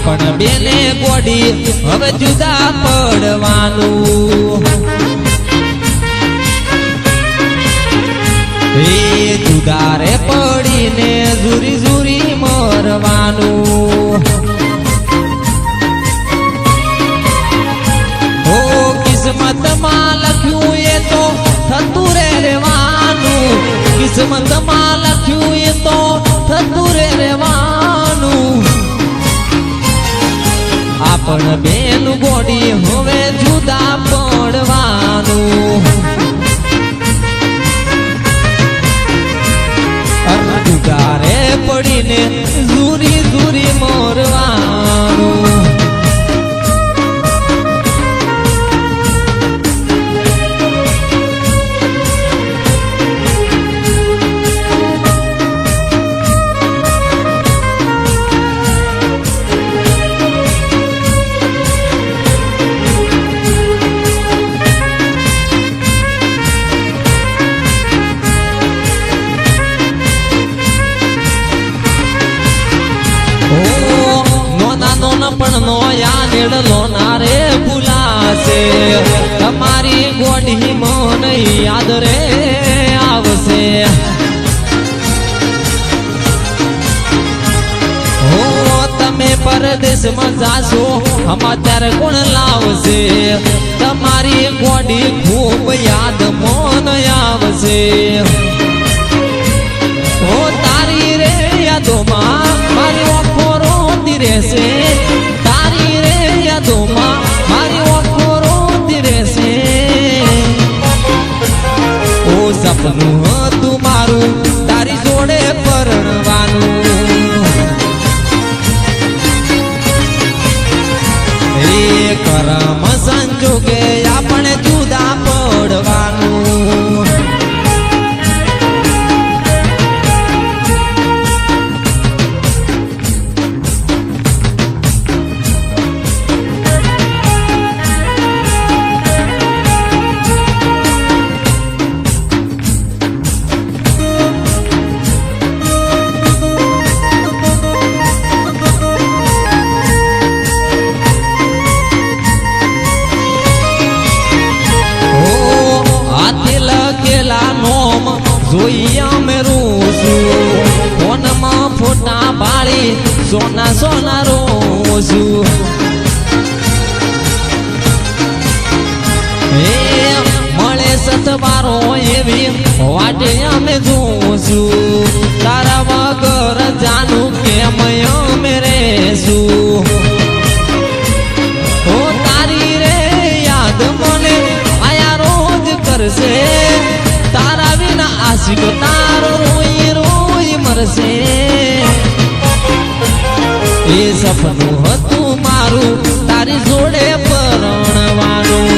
આપણ બેને ગોડી હવે જુદા પડવાનું એ જુદા રે પડીને ઝુરી ઝુરી મરવાનું ઓ કિસ્મતમાં લખ્યું એ તો થતું રે રહેવાનું કિસ્મતમાં લખ્યું એ તો થતું રે રહેવાનું આપણ બેન ગોડી હવે જુદા પડવાનું જુદા રે પડીને ઝુરી ઝુરી મોરવાનું પણ નો યાદ ના રે ભૂલાશે તમારી ગોડી મન યાદ રે આવશે હો તમે પરદેશમાં જાશો સમાચાર કોણ લાવશે તમારી ગોડી ખૂબ યાદ મન આવશે હો તારી રે યાદોમાં મારી આંખો રોતી રહેશે તારી રે યાદોમાં મારી આંખો રોતી રહેશે ઓ સપનું હતું મારું તારી જોડે પરણવાનું એ કરમ સંજોગે આપણે જુદા પડવાનું જોઈ અમે રોશું ફોનમાં ફોટા પાડી સોના સોના રોશું એ મળે સથવારો એવી વાટે અમે જોશું તારા વગર જાનું કેમ અમે રહેશું ઓ તારી રે યાદ મને આયા રોજ કરશે તારા વિના આશિક તારો રોઈ રોઈ મરશે એ સપનું હતું મારું તારી જોડે પરણવાનું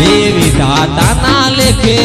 એ વિધાતાના લેખે